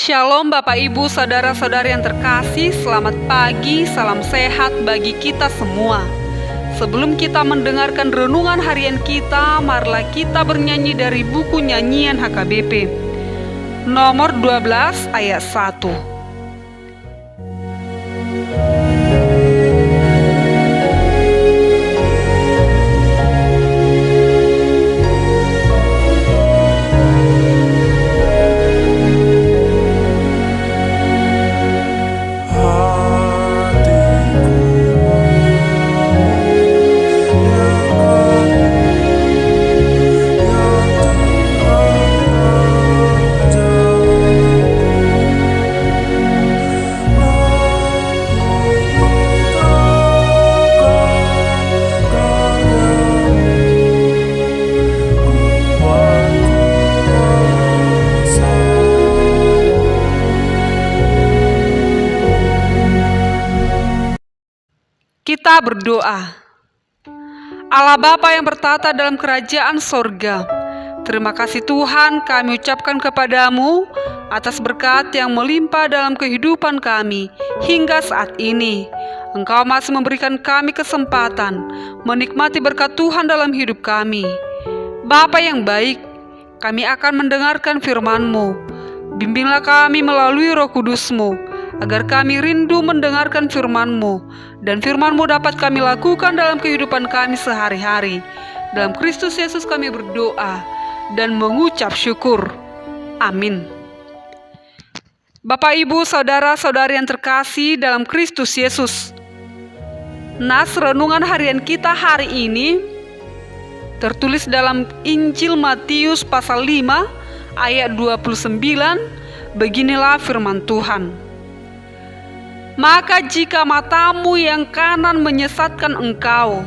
Shalom Bapak Ibu Saudara-saudari yang terkasih, selamat pagi, salam sehat bagi kita semua. Sebelum kita mendengarkan renungan harian kita, marilah kita bernyanyi dari buku nyanyian HKBP nomor 12 ayat 1. Kita berdoa. Allah Bapa yang bertata dalam kerajaan sorga, terima kasih Tuhan kami ucapkan kepadamu atas berkat yang melimpah dalam kehidupan kami hingga saat ini. Engkau masih memberikan kami kesempatan menikmati berkat Tuhan dalam hidup kami. Bapa yang baik, kami akan mendengarkan firman-Mu. Bimbinglah kami melalui Roh Kudus-Mu, agar kami rindu mendengarkan firman-Mu, dan firman-Mu dapat kami lakukan dalam kehidupan kami sehari-hari. Dalam Kristus Yesus kami berdoa dan mengucap syukur. Amin. Bapak, Ibu, Saudara-saudari yang terkasih dalam Kristus Yesus, nas renungan harian kita hari ini tertulis dalam Injil Matius pasal 5 ayat 29. Beginilah firman Tuhan. Maka jika matamu yang kanan menyesatkan engkau,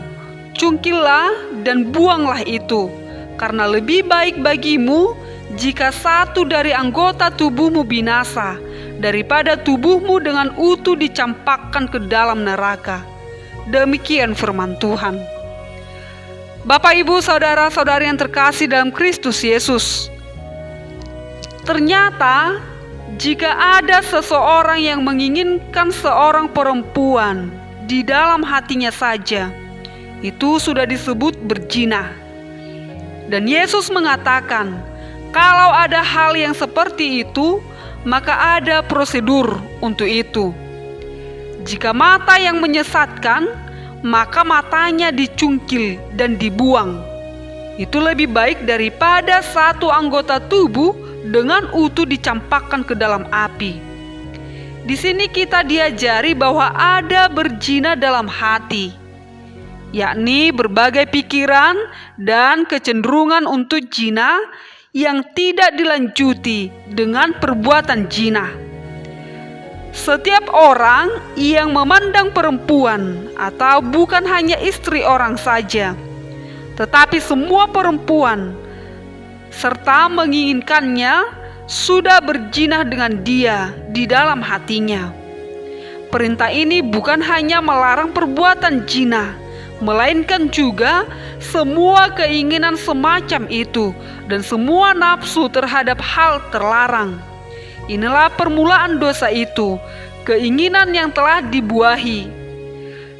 cungkillah dan buanglah itu, karena lebih baik bagimu jika satu dari anggota tubuhmu binasa, daripada tubuhmu dengan utuh dicampakkan ke dalam neraka. Demikian firman Tuhan. Bapak, Ibu, Saudara-saudari yang terkasih dalam Kristus Yesus, ternyata jika ada seseorang yang menginginkan seorang perempuan di dalam hatinya saja, itu sudah disebut berzina. Dan Yesus mengatakan, kalau ada hal yang seperti itu, maka ada prosedur untuk itu. Jika mata yang menyesatkan, maka matanya dicungkil dan dibuang. Itu lebih baik daripada satu anggota tubuh dengan utuh dicampakkan ke dalam api. Di sini kita diajari bahwa ada berzina dalam hati, yakni berbagai pikiran dan kecenderungan untuk zina yang tidak dilanjuti dengan perbuatan zina. Setiap orang yang memandang perempuan, atau bukan hanya istri orang saja, tetapi semua perempuan serta menginginkannya, sudah berzina dengan dia di dalam hatinya. Perintah ini bukan hanya melarang perbuatan zina, melainkan juga semua keinginan semacam itu dan semua nafsu terhadap hal terlarang. Inilah permulaan dosa itu, keinginan yang telah dibuahi.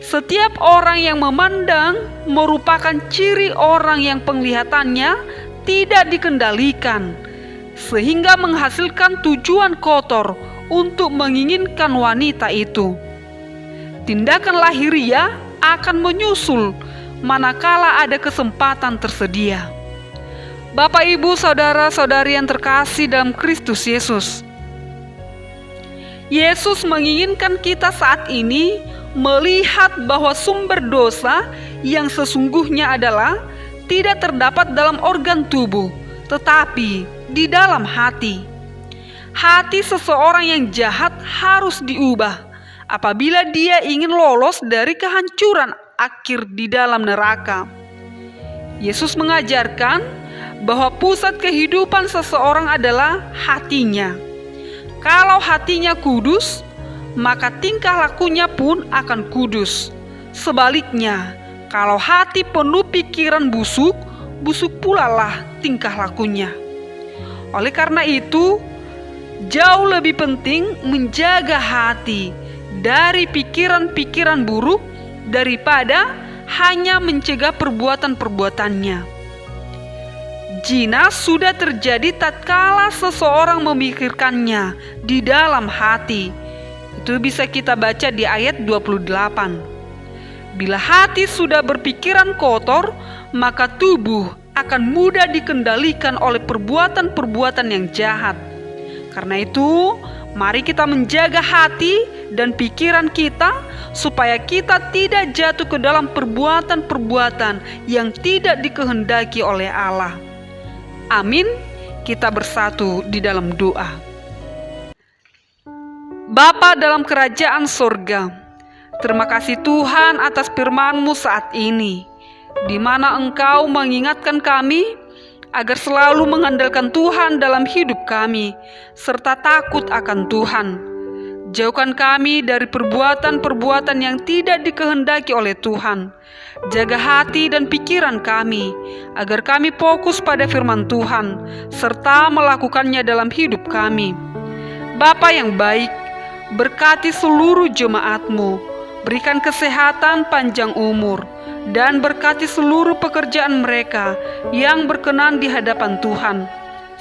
Setiap orang yang memandang merupakan ciri orang yang penglihatannya tidak dikendalikan, sehingga menghasilkan tujuan kotor untuk menginginkan wanita itu. Tindakan lahiriah akan menyusul manakala ada kesempatan tersedia. Bapak, Ibu, Saudara-saudari yang terkasih dalam Kristus Yesus, Yesus menginginkan kita saat ini melihat bahwa sumber dosa yang sesungguhnya adalah tidak terdapat dalam organ tubuh, tetapi di dalam hati. Hati seseorang yang jahat harus diubah apabila dia ingin lolos dari kehancuran akhir di dalam neraka. Yesus mengajarkan bahwa pusat kehidupan seseorang adalah hatinya. Kalau hatinya kudus, maka tingkah lakunya pun akan kudus. Sebaliknya, kalau hati penuh pikiran busuk, busuk pula lah tingkah lakunya. Oleh karena itu, Jauh lebih penting menjaga hati dari pikiran-pikiran buruk daripada hanya mencegah perbuatan-perbuatannya. Zina sudah terjadi tatkala seseorang memikirkannya di dalam hati. Itu bisa kita baca di ayat 28. Bila hati sudah berpikiran kotor, maka tubuh akan mudah dikendalikan oleh perbuatan-perbuatan yang jahat. Karena itu, mari kita menjaga hati dan pikiran kita supaya kita tidak jatuh ke dalam perbuatan-perbuatan yang tidak dikehendaki oleh Allah. Amin. Kita bersatu di dalam doa. Bapa dalam kerajaan sorga, terima kasih Tuhan atas firman-Mu saat ini, di mana Engkau mengingatkan kami agar selalu mengandalkan Tuhan dalam hidup kami, serta takut akan Tuhan. Jauhkan kami dari perbuatan-perbuatan yang tidak dikehendaki oleh Tuhan. Jaga hati dan pikiran kami, agar kami fokus pada firman Tuhan, serta melakukannya dalam hidup kami. Bapa yang baik, berkati seluruh jemaat-Mu, berikan kesehatan panjang umur, dan berkati seluruh pekerjaan mereka yang berkenan di hadapan Tuhan.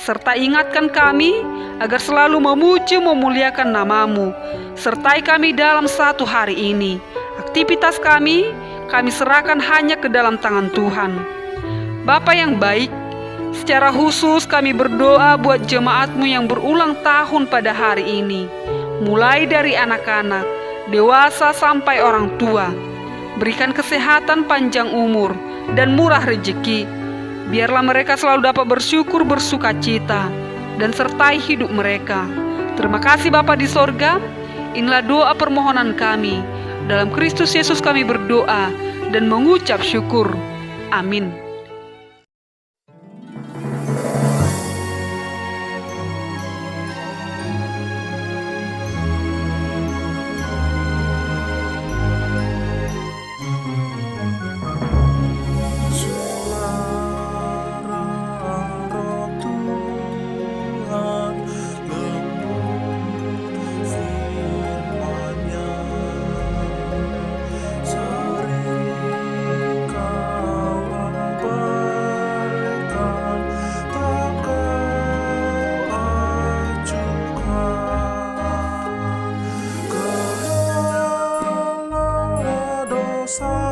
Serta ingatkan kami agar selalu memuji memuliakan nama-Mu. Sertai kami dalam satu hari ini. Aktivitas kami serahkan hanya ke dalam tangan Tuhan. Bapa yang baik, secara khusus kami berdoa buat jemaat-Mu yang berulang tahun pada hari ini. Mulai dari anak-anak, dewasa sampai orang tua. Berikan kesehatan panjang umur dan murah rezeki. Biarlah mereka selalu dapat bersyukur bersukacita dan sertai hidup mereka. Terima kasih Bapa di sorga. Inilah doa permohonan kami. Dalam Kristus Yesus kami berdoa dan mengucap syukur. Amin. dosa